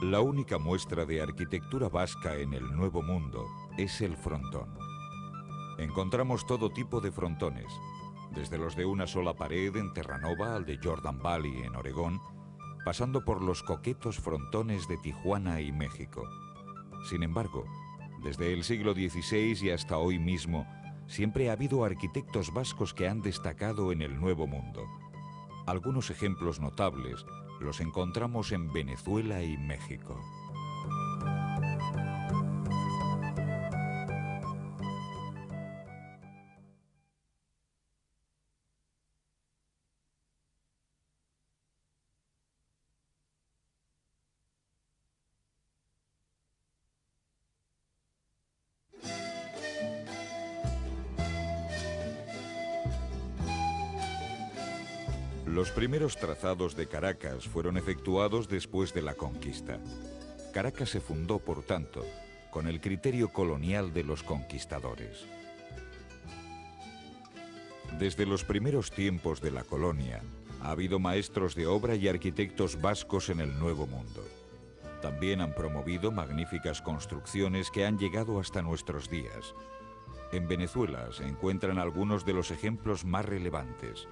La única muestra de arquitectura vasca en el Nuevo Mundo es el frontón. Encontramos todo tipo de frontones, desde los de una sola pared en Terranova al de Jordan Valley en Oregón, pasando por los coquetos frontones de Tijuana y México. Sin embargo, desde el siglo XVI y hasta hoy mismo, siempre ha habido arquitectos vascos que han destacado en el Nuevo Mundo. Algunos ejemplos notables los encontramos en Venezuela y México. Los primeros trazados de Caracas fueron efectuados después de la conquista. Caracas se fundó, por tanto, con el criterio colonial de los conquistadores. Desde los primeros tiempos de la colonia, ha habido maestros de obra y arquitectos vascos en el Nuevo Mundo. También han promovido magníficas construcciones que han llegado hasta nuestros días. En Venezuela se encuentran algunos de los ejemplos más relevantes.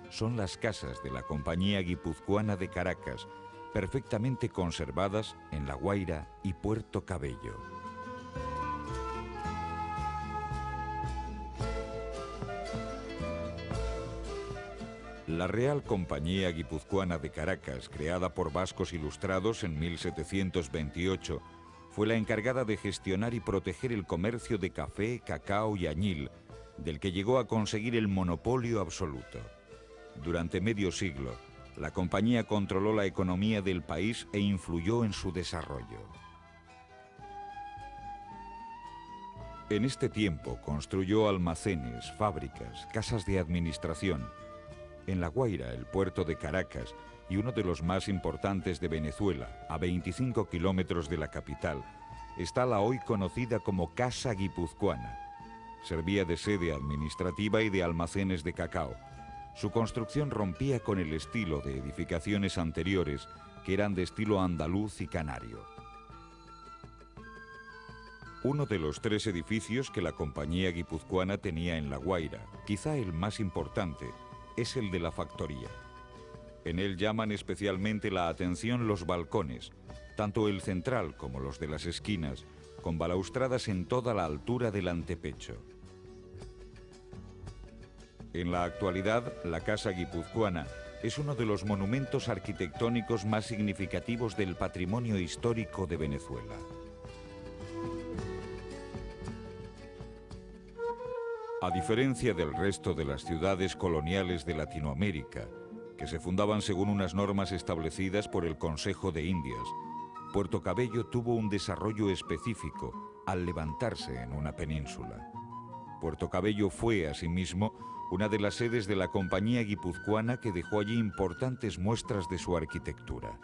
Son las casas de la Compañía Guipuzcoana de Caracas, perfectamente conservadas en La Guaira y Puerto Cabello. La Real Compañía Guipuzcoana de Caracas, creada por vascos ilustrados en 1728, fue la encargada de gestionar y proteger el comercio de café, cacao y añil, del que llegó a conseguir el monopolio absoluto. Durante medio siglo, la compañía controló la economía del país e influyó en su desarrollo. En este tiempo construyó almacenes, fábricas, casas de administración. En La Guaira, el puerto de Caracas, y uno de los más importantes de Venezuela, a 25 kilómetros de la capital, está la hoy conocida como Casa Guipuzcoana. Servía de sede administrativa y de almacenes de cacao. Su construcción rompía con el estilo de edificaciones anteriores, que eran de estilo andaluz y canario. Uno de los 3 edificios que la Compañía Guipuzcoana tenía en La Guaira, quizá el más importante, es el de la factoría. En él llaman especialmente la atención los balcones, tanto el central como los de las esquinas, con balaustradas en toda la altura del antepecho. En la actualidad, la Casa Guipuzcoana es uno de los monumentos arquitectónicos más significativos del patrimonio histórico de Venezuela. A diferencia del resto de las ciudades coloniales de Latinoamérica, que se fundaban según unas normas establecidas por el Consejo de Indias, Puerto Cabello tuvo un desarrollo específico al levantarse en una península. Puerto Cabello fue, asimismo, una de las sedes de la Compañía Guipuzcoana que dejó allí importantes muestras de su arquitectura.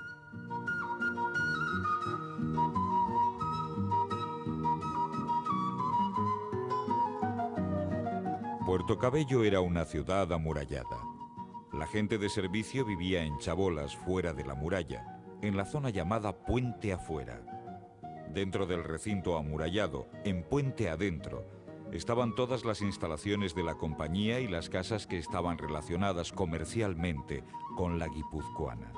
Puerto Cabello era una ciudad amurallada. La gente de servicio vivía en chabolas fuera de la muralla, en la zona llamada Puente Afuera. Dentro del recinto amurallado, en Puente Adentro, estaban todas las instalaciones de la compañía y las casas que estaban relacionadas comercialmente con la guipuzcoana.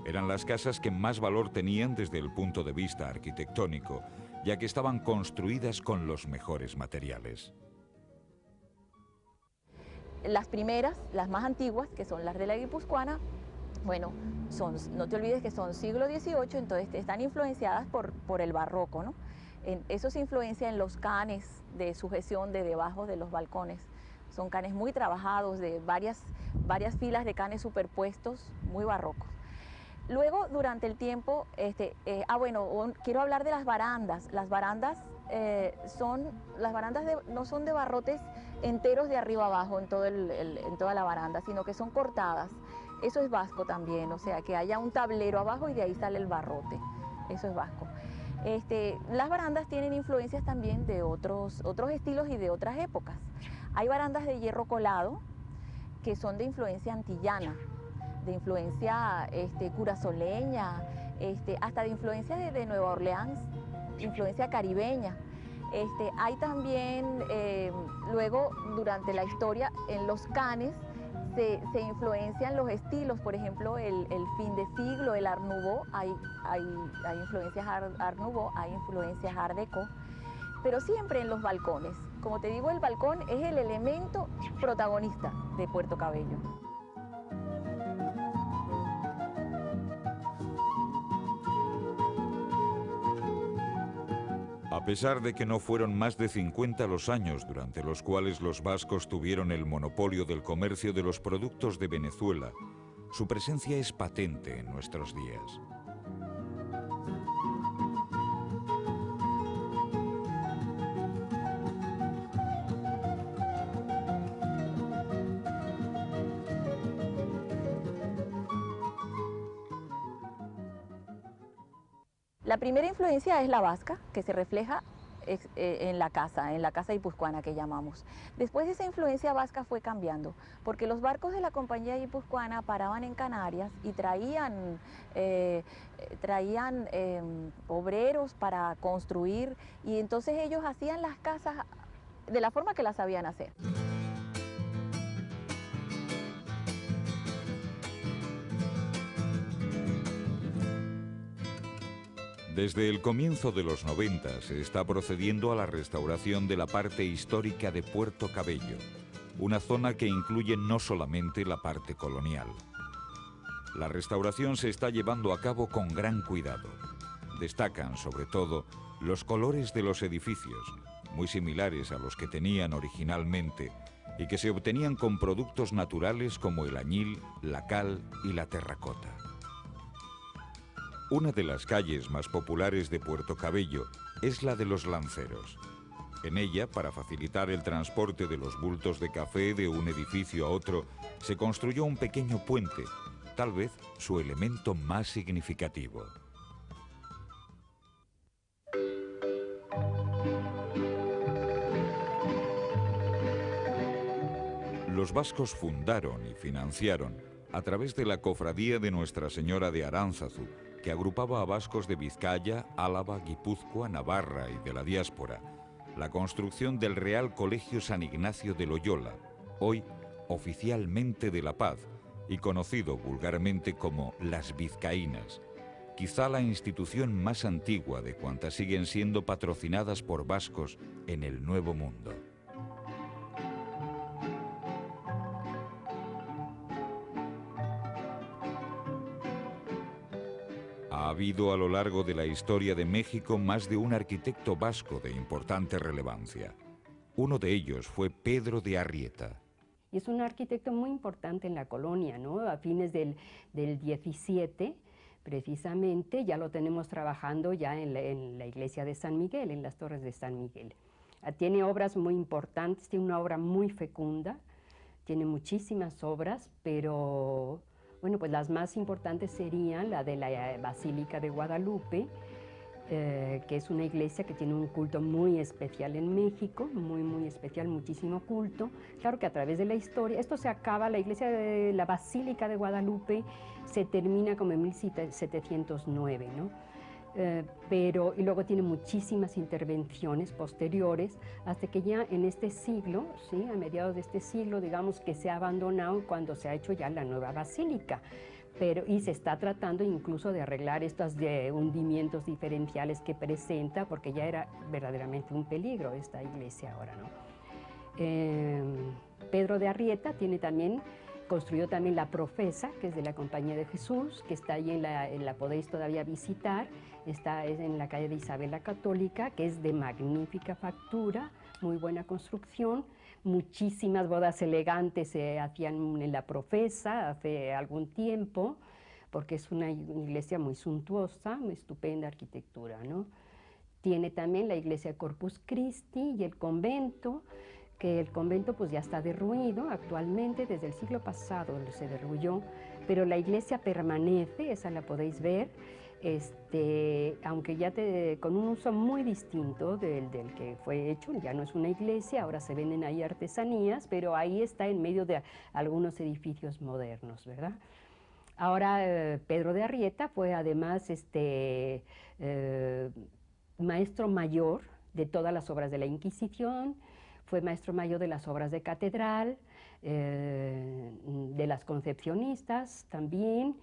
Eran las casas que más valor tenían desde el punto de vista arquitectónico, ya que estaban construidas con los mejores materiales. Las primeras, las más antiguas, que son las de la guipuzcoana, bueno, no te olvides que son siglo XVIII, entonces están influenciadas por el barroco, ¿no? Eso se influencia en los canes de sujeción de debajo de los balcones. Son canes muy trabajados, de varias filas de canes superpuestos, muy barrocos. Luego, durante el tiempo, quiero hablar de las barandas. Las barandas no son de barrotes enteros de arriba abajo en toda la baranda, sino que son cortadas. Eso es vasco también, o sea, que haya un tablero abajo y de ahí sale el barrote. Eso es vasco. Las barandas tienen influencias también de otros estilos y de otras épocas. Hay barandas de hierro colado que son de influencia antillana, de influencia curazoleña, hasta de influencia de Nueva Orleans, influencia caribeña. Hay también, luego, durante la historia, en los canes se influencian los estilos, por ejemplo, el fin de siglo, el Art Nouveau, hay influencias Art Nouveau, hay influencias Art Deco, pero siempre en los balcones. Como te digo, el balcón es el elemento protagonista de Puerto Cabello. A pesar de que no fueron más de 50 los años durante los cuales los vascos tuvieron el monopolio del comercio de los productos de Venezuela, su presencia es patente en nuestros días. La primera influencia es la vasca, que se refleja en la casa guipuzcoana que llamamos. Después esa influencia vasca fue cambiando, porque los barcos de la compañía guipuzcoana paraban en Canarias y traían obreros para construir, y entonces ellos hacían las casas de la forma que las sabían hacer. Desde el comienzo de los 90 se está procediendo a la restauración de la parte histórica de Puerto Cabello, una zona que incluye no solamente la parte colonial. La restauración se está llevando a cabo con gran cuidado. Destacan, sobre todo, los colores de los edificios, muy similares a los que tenían originalmente y que se obtenían con productos naturales como el añil, la cal y la terracota. Una de las calles más populares de Puerto Cabello es la de los Lanceros. En ella, para facilitar el transporte de los bultos de café de un edificio a otro, se construyó un pequeño puente, tal vez su elemento más significativo. Los vascos fundaron y financiaron, a través de la cofradía de Nuestra Señora de Aránzazu, que agrupaba a vascos de Vizcaya, Álava, Guipúzcoa, Navarra y de la diáspora, la construcción del Real Colegio San Ignacio de Loyola, hoy oficialmente de La Paz y conocido vulgarmente como Las Vizcaínas, quizá la institución más antigua de cuantas siguen siendo patrocinadas por vascos en el Nuevo Mundo. Ha habido a lo largo de la historia de México más de un arquitecto vasco de importante relevancia. Uno de ellos fue Pedro de Arrieta. Y es un arquitecto muy importante en la colonia, ¿no? A fines del 17, precisamente, ya lo tenemos trabajando ya en la iglesia de San Miguel, en las torres de San Miguel. Tiene obras muy importantes, tiene una obra muy fecunda, tiene muchísimas obras, pero bueno, pues las más importantes serían la de la Basílica de Guadalupe, que es una iglesia que tiene un culto muy especial en México, muy especial, muchísimo culto. Claro que a través de la historia, esto se acaba, la iglesia de la Basílica de Guadalupe se termina como en 1709, ¿no? y luego tiene muchísimas intervenciones posteriores, hasta que ya en este siglo, ¿sí? A mediados de este siglo, digamos que se ha abandonado cuando se ha hecho ya la nueva basílica. Y se está tratando incluso de arreglar estos hundimientos diferenciales que presenta, porque ya era verdaderamente un peligro esta iglesia ahora, ¿no? Pedro de Arrieta construyó también la Profesa, que es de la Compañía de Jesús, que está ahí la podéis todavía visitar, es en la calle de Isabel la Católica, que es de magnífica factura, muy buena construcción. Muchísimas bodas elegantes se hacían en la Profesa hace algún tiempo, porque es una iglesia muy suntuosa, muy estupenda arquitectura, ¿no? Tiene también la iglesia Corpus Christi y el convento, que el convento pues ya está derruido actualmente, desde el siglo pasado se derruyó, pero la iglesia permanece, esa la podéis ver, aunque ya con un uso muy distinto del que fue hecho, ya no es una iglesia, ahora se venden ahí artesanías, pero ahí está en medio de algunos edificios modernos, ¿verdad? Ahora Pedro de Arrieta fue además maestro mayor de todas las obras de la Inquisición, fue maestro mayor de las obras de catedral, de las concepcionistas también,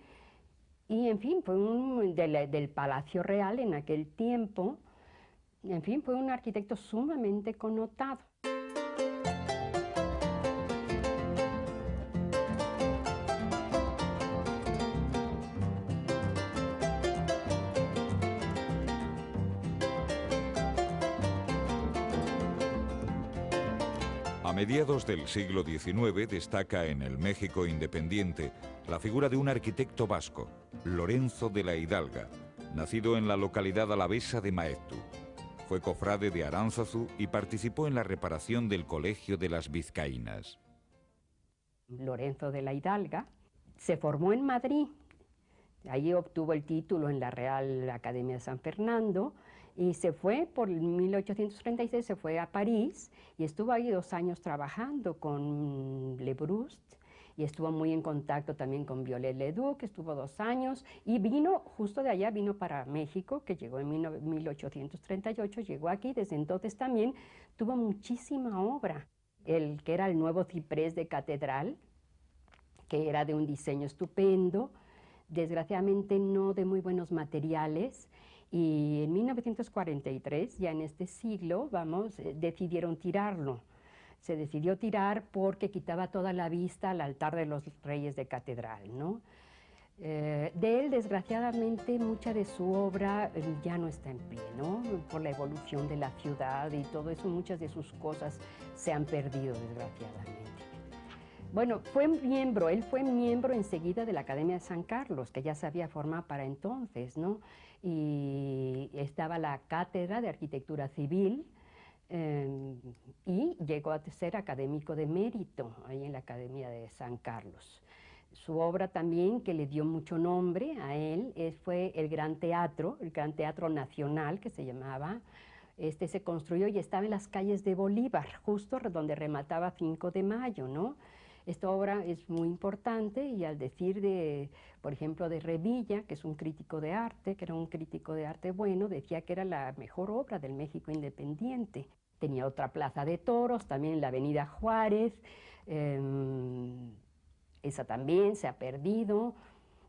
y en fin, fue del Palacio Real en aquel tiempo. En fin, fue un arquitecto sumamente connotado. A mediados del siglo XIX destaca en el México independiente la figura de un arquitecto vasco, Lorenzo de la Hidalga, nacido en la localidad alavesa de Maeztu. Fue cofrade de Aránzazu y participó en la reparación del Colegio de las Vizcaínas. Lorenzo de la Hidalga se formó en Madrid, ahí obtuvo el título en la Real Academia de San Fernando, y se fue, por 1836, se fue a París y estuvo ahí 2 años trabajando con Le Proust y estuvo muy en contacto también con Viollet-le-Duc, estuvo 2 años y justo de allá vino para México, que llegó en 1838, llegó aquí, desde entonces también tuvo muchísima obra. El que era el nuevo ciprés de catedral, que era de un diseño estupendo, desgraciadamente no de muy buenos materiales. Y en 1943, ya en este siglo, decidieron tirarlo. Se decidió tirar porque quitaba toda la vista al altar de los reyes de catedral, ¿no? De él, desgraciadamente, mucha de su obra ya no está en pie, ¿no? Por la evolución de la ciudad y todo eso, muchas de sus cosas se han perdido, desgraciadamente. Bueno, él fue miembro enseguida de la Academia de San Carlos, que ya se había formado para entonces, ¿no? Y estaba la Cátedra de Arquitectura Civil, y llegó a ser académico de mérito ahí en la Academia de San Carlos. Su obra también, que le dio mucho nombre a él, fue el Gran Teatro Nacional, que se llamaba. Se construyó y estaba en las calles de Bolívar, justo donde remataba 5 de Mayo, ¿no? Esta obra es muy importante y al decir por ejemplo, de Revilla, que es un crítico de arte, que era un crítico de arte bueno, decía que era la mejor obra del México independiente. Tenía otra plaza de toros, también en la Avenida Juárez, esa también se ha perdido.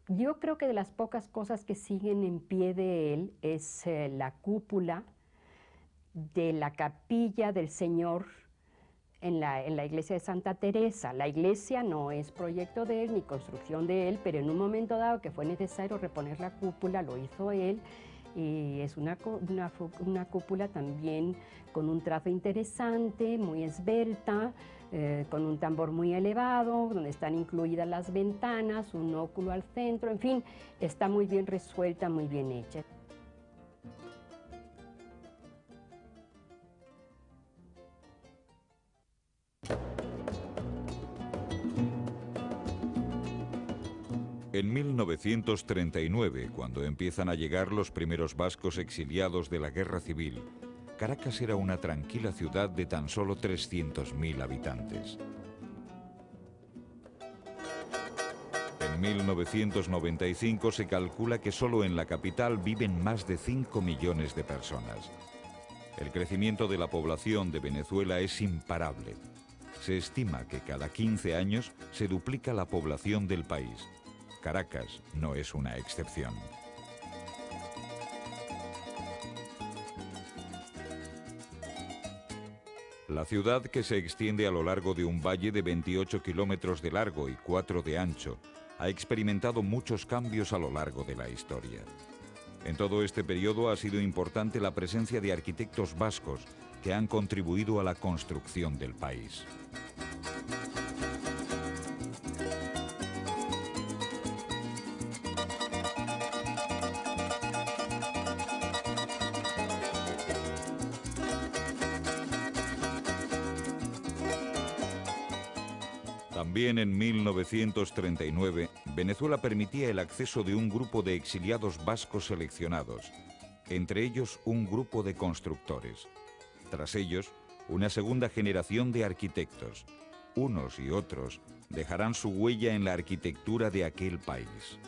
Yo creo que de las pocas cosas que siguen en pie de él es la cúpula de la Capilla del Señor en la iglesia de Santa Teresa. La iglesia no es proyecto de él ni construcción de él, pero en un momento dado que fue necesario reponer la cúpula, lo hizo él, y es una cúpula también con un trazo interesante, muy esbelta, con un tambor muy elevado, donde están incluidas las ventanas, un óculo al centro, en fin, está muy bien resuelta, muy bien hecha. En 1939, cuando empiezan a llegar los primeros vascos exiliados de la Guerra Civil, Caracas era una tranquila ciudad de tan solo 300.000 habitantes. En En 1995 se calcula que solo en la capital viven más de 5 millones de personas. El crecimiento de la población de Venezuela es imparable. Se estima que cada 15 años se duplica la población del país. Caracas no es una excepción. La ciudad, que se extiende a lo largo de un valle de 28 kilómetros de largo y 4 de ancho, ha experimentado muchos cambios a lo largo de la historia. En todo este periodo ha sido importante la presencia de arquitectos vascos que han contribuido a la construcción del país. También en 1939, Venezuela permitía el acceso de un grupo de exiliados vascos seleccionados, entre ellos un grupo de constructores. Tras ellos, una segunda generación de arquitectos. Unos y otros dejarán su huella en la arquitectura de aquel país.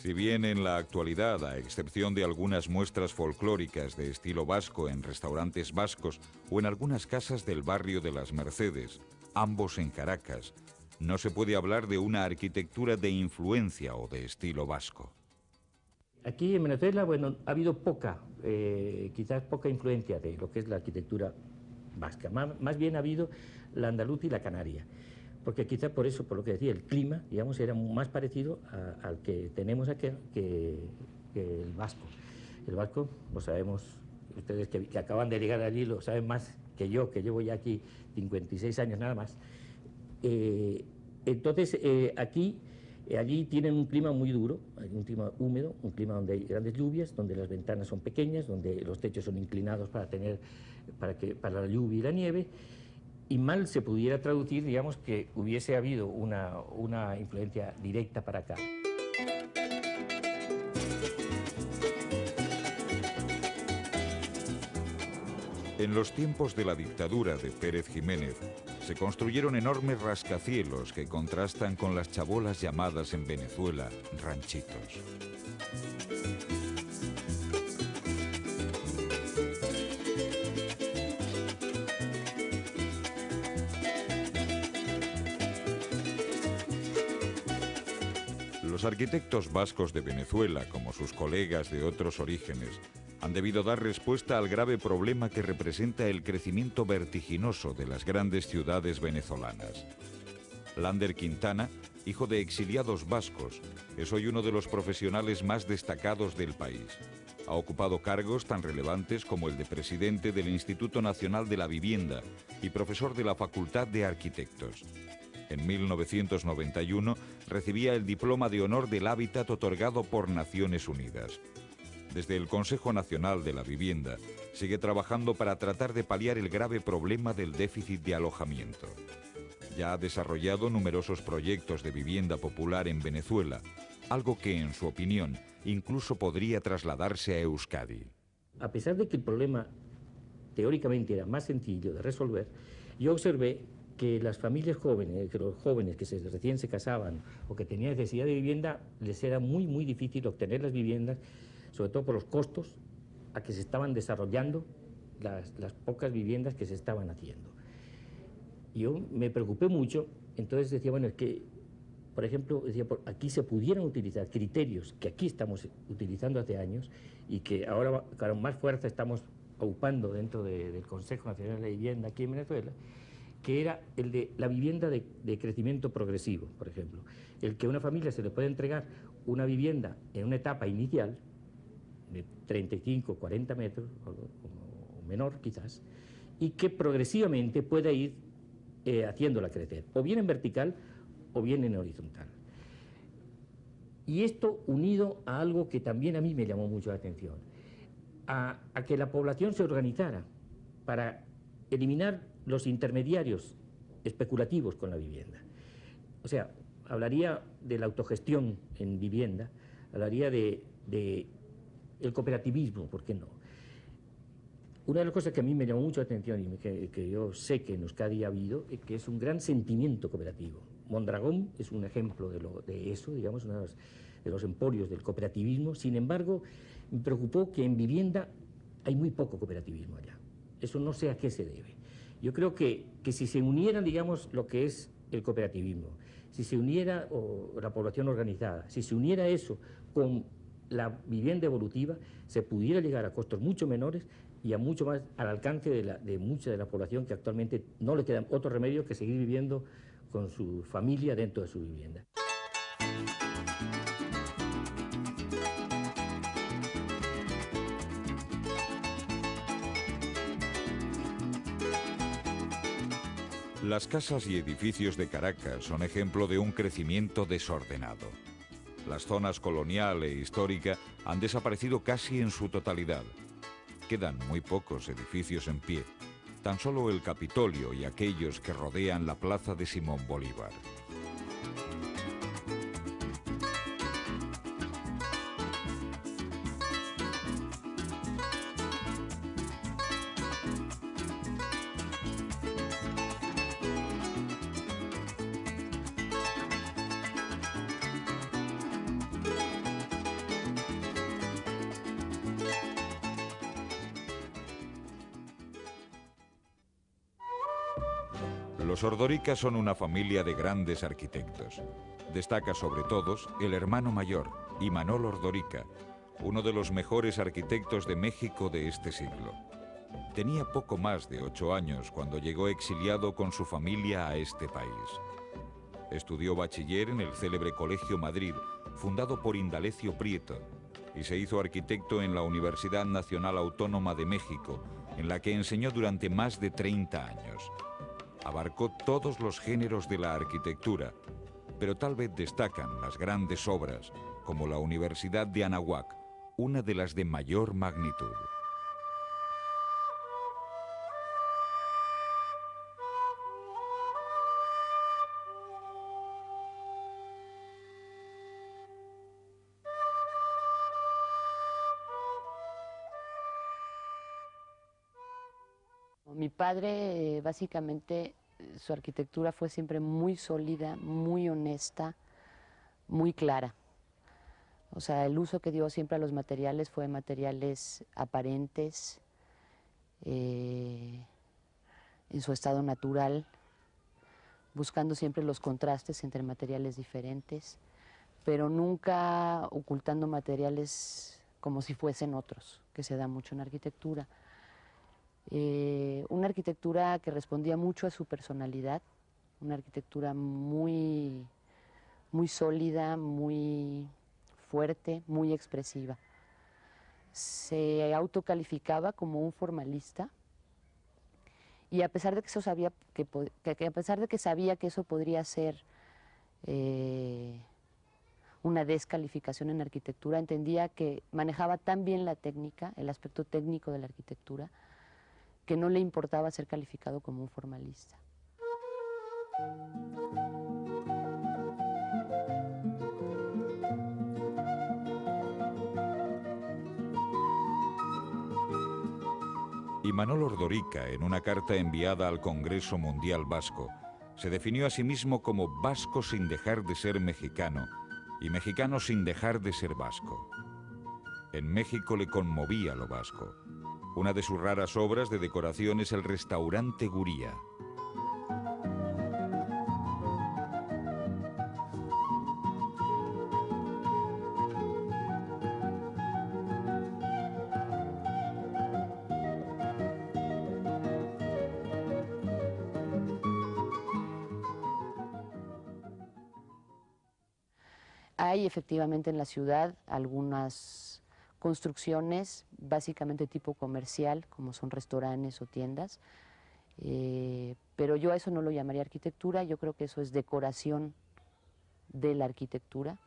Si bien en la actualidad, a excepción de algunas muestras folclóricas de estilo vasco en restaurantes vascos o en algunas casas del barrio de Las Mercedes, ambos en Caracas, no se puede hablar de una arquitectura de influencia o de estilo vasco. Aquí en Venezuela, bueno, ha habido quizás poca influencia de lo que es la arquitectura vasca. Más bien ha habido la andaluza y la canaria. Porque quizás por eso, por lo que decía, el clima, digamos, era más parecido al que tenemos aquí que el vasco. El vasco, lo sabemos, ustedes que acaban de llegar allí lo saben más que yo, que llevo ya aquí 56 años nada más. Entonces, allí tienen un clima muy duro, un clima húmedo, un clima donde hay grandes lluvias, donde las ventanas son pequeñas, donde los techos son inclinados para la lluvia y la nieve. Y mal se pudiera traducir, digamos, que hubiese habido una influencia directa para acá. En los tiempos de la dictadura de Pérez Jiménez, se construyeron enormes rascacielos que contrastan con las chabolas llamadas en Venezuela ranchitos. Los arquitectos vascos de Venezuela, como sus colegas de otros orígenes, han debido dar respuesta al grave problema que representa el crecimiento vertiginoso de las grandes ciudades venezolanas. Lander Quintana, hijo de exiliados vascos, es hoy uno de los profesionales más destacados del país. Ha ocupado cargos tan relevantes como el de presidente del Instituto Nacional de la Vivienda y profesor de la Facultad de Arquitectos. En 1991 recibía el Diploma de Honor del Hábitat otorgado por Naciones Unidas. Desde el Consejo Nacional de la Vivienda sigue trabajando para tratar de paliar el grave problema del déficit de alojamiento. Ya ha desarrollado numerosos proyectos de vivienda popular en Venezuela, algo que, en su opinión, incluso podría trasladarse a Euskadi. A pesar de que el problema teóricamente era más sencillo de resolver, yo observé que las familias jóvenes, que los jóvenes que recién se casaban o que tenían necesidad de vivienda, les era muy difícil obtener las viviendas, sobre todo por los costos a que se estaban desarrollando las pocas viviendas que se estaban haciendo. Yo me preocupé mucho, entonces decía, bueno, es que, por ejemplo, aquí se pudieran utilizar criterios que aquí estamos utilizando hace años y que ahora con más fuerza estamos ocupando dentro del Consejo Nacional de la Vivienda aquí en Venezuela, que era el de la vivienda de crecimiento progresivo, por ejemplo. El que a una familia se le puede entregar una vivienda en una etapa inicial de 35, 40 metros, o menor quizás, y que progresivamente pueda ir haciéndola crecer, o bien en vertical o bien en horizontal. Y esto unido a algo que también a mí me llamó mucho la atención, a que la población se organizara para eliminar los intermediarios especulativos con la vivienda. O sea, hablaría de la autogestión en vivienda, hablaría de el cooperativismo, ¿por qué no? Una de las cosas que a mí me llamó mucho la atención y que yo sé que en Euskadi ha habido, es que es un gran sentimiento cooperativo. Mondragón es un ejemplo de eso, digamos, uno de los emporios del cooperativismo. Sin embargo, me preocupó que en vivienda hay muy poco cooperativismo allá. Eso no sé a qué se debe. Yo creo que si se unieran, digamos, lo que es el cooperativismo, si se uniera la población organizada, si se uniera eso con la vivienda evolutiva, se pudiera llegar a costos mucho menores y a mucho más al alcance de mucha de la población que actualmente no le queda otro remedio que seguir viviendo con su familia dentro de su vivienda. Las casas y edificios de Caracas son ejemplo de un crecimiento desordenado. Las zonas colonial e histórica han desaparecido casi en su totalidad. Quedan muy pocos edificios en pie, tan solo el Capitolio y aquellos que rodean la plaza de Simón Bolívar. Los Ordorica son una familia de grandes arquitectos. Destaca sobre todos el hermano mayor, Imanol Ordorica, uno de los mejores arquitectos de México de este siglo. Tenía poco más de 8 años cuando llegó exiliado con su familia a este país. Estudió bachiller en el célebre Colegio Madrid, fundado por Indalecio Prieto, y se hizo arquitecto en la Universidad Nacional Autónoma de México, en la que enseñó durante más de 30 años. Abarcó todos los géneros de la arquitectura, pero tal vez destacan las grandes obras, como la Universidad de Anáhuac, una de las de mayor magnitud. Mi padre, básicamente, su arquitectura fue siempre muy sólida, muy honesta, muy clara. O sea, el uso que dio siempre a los materiales fue materiales aparentes, en su estado natural, buscando siempre los contrastes entre materiales diferentes, pero nunca ocultando materiales como si fuesen otros, que se da mucho en arquitectura. Una arquitectura que respondía mucho a su personalidad, una arquitectura muy sólida, muy fuerte, muy expresiva. Se autocalificaba como un formalista y a pesar de que sabía que eso podría ser una descalificación en arquitectura, entendía que manejaba tan bien la técnica, el aspecto técnico de la arquitectura, que no le importaba ser calificado como un formalista. Imanol Ordorica, en una carta enviada al Congreso Mundial Vasco, se definió a sí mismo como vasco sin dejar de ser mexicano y mexicano sin dejar de ser vasco. En México le conmovía lo vasco. Una de sus raras obras de decoración es el restaurante Guría. Hay efectivamente en la ciudad algunas construcciones, básicamente tipo comercial, como son restaurantes o tiendas, pero yo a eso no lo llamaría arquitectura, yo creo que eso es decoración de la arquitectura,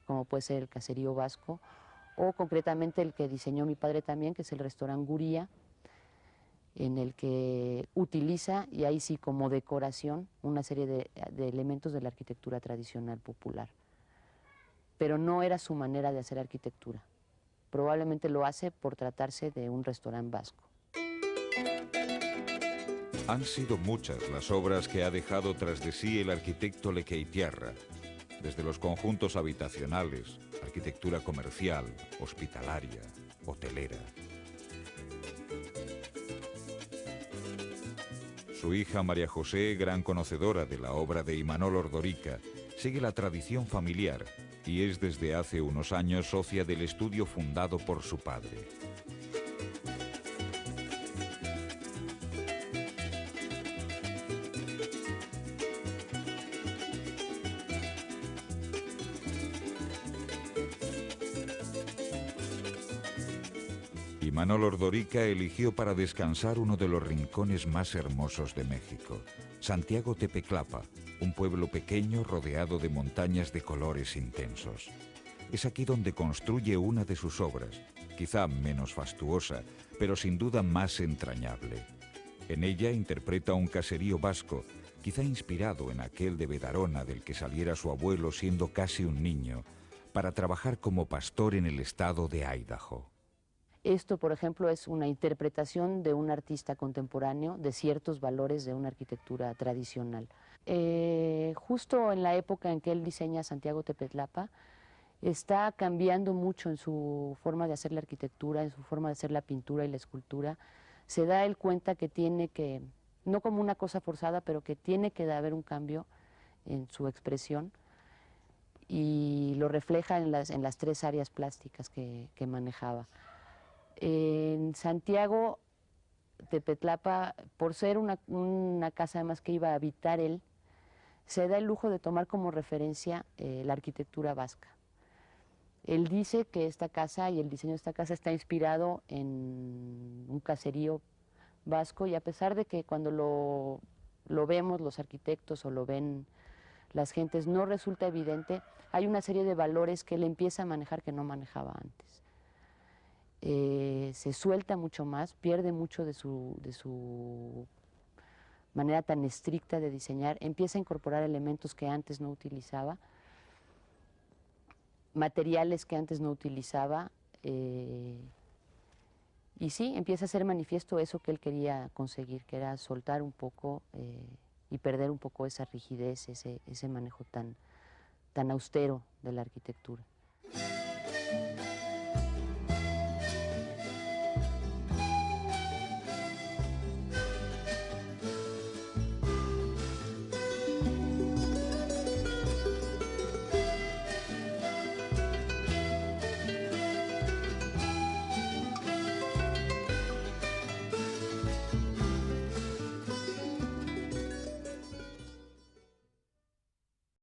como puede ser el caserío vasco, o concretamente el que diseñó mi padre también, que es el restaurante Guría, en el que utiliza, y ahí sí como decoración, una serie de elementos de la arquitectura tradicional popular. Pero no era su manera de hacer arquitectura, probablemente lo hace por tratarse de un restaurante vasco. Han sido muchas las obras que ha dejado tras de sí el arquitecto Lequeitiarra, desde los conjuntos habitacionales, arquitectura comercial, hospitalaria, hotelera. Su hija María José, gran conocedora de la obra de Imanol Ordorica, sigue la tradición familiar y es desde hace unos años socia del estudio fundado por su padre. Imanol Ordorica eligió para descansar uno de los rincones más hermosos de México, Santiago Tepeclapa, un pueblo pequeño rodeado de montañas de colores intensos. Es aquí donde construye una de sus obras, quizá menos fastuosa, pero sin duda más entrañable. En ella interpreta un caserío vasco, quizá inspirado en aquel de Bedarona del que saliera su abuelo siendo casi un niño, para trabajar como pastor en el estado de Idaho. Esto, por ejemplo, es una interpretación de un artista contemporáneo de ciertos valores de una arquitectura tradicional. Justo en la época en que él diseña Santiago Tepeclapa, está cambiando mucho en su forma de hacer la arquitectura, en su forma de hacer la pintura y la escultura. Se da él cuenta que tiene que, no como una cosa forzada, pero que tiene que haber un cambio en su expresión y lo refleja en las tres áreas plásticas que manejaba. En Santiago Tepeclapa, por ser una casa además que iba a habitar él, se da el lujo de tomar como referencia la arquitectura vasca. Él dice que esta casa y el diseño de esta casa está inspirado en un caserío vasco, y a pesar de que cuando lo vemos los arquitectos o lo ven las gentes no resulta evidente, hay una serie de valores que él empieza a manejar que no manejaba antes. Se suelta mucho más, pierde mucho de su manera tan estricta de diseñar, empieza a incorporar elementos que antes no utilizaba, materiales que antes no utilizaba, y sí, empieza a ser manifiesto eso que él quería conseguir, que era soltar un poco y perder un poco esa rigidez, ese manejo tan austero de la arquitectura.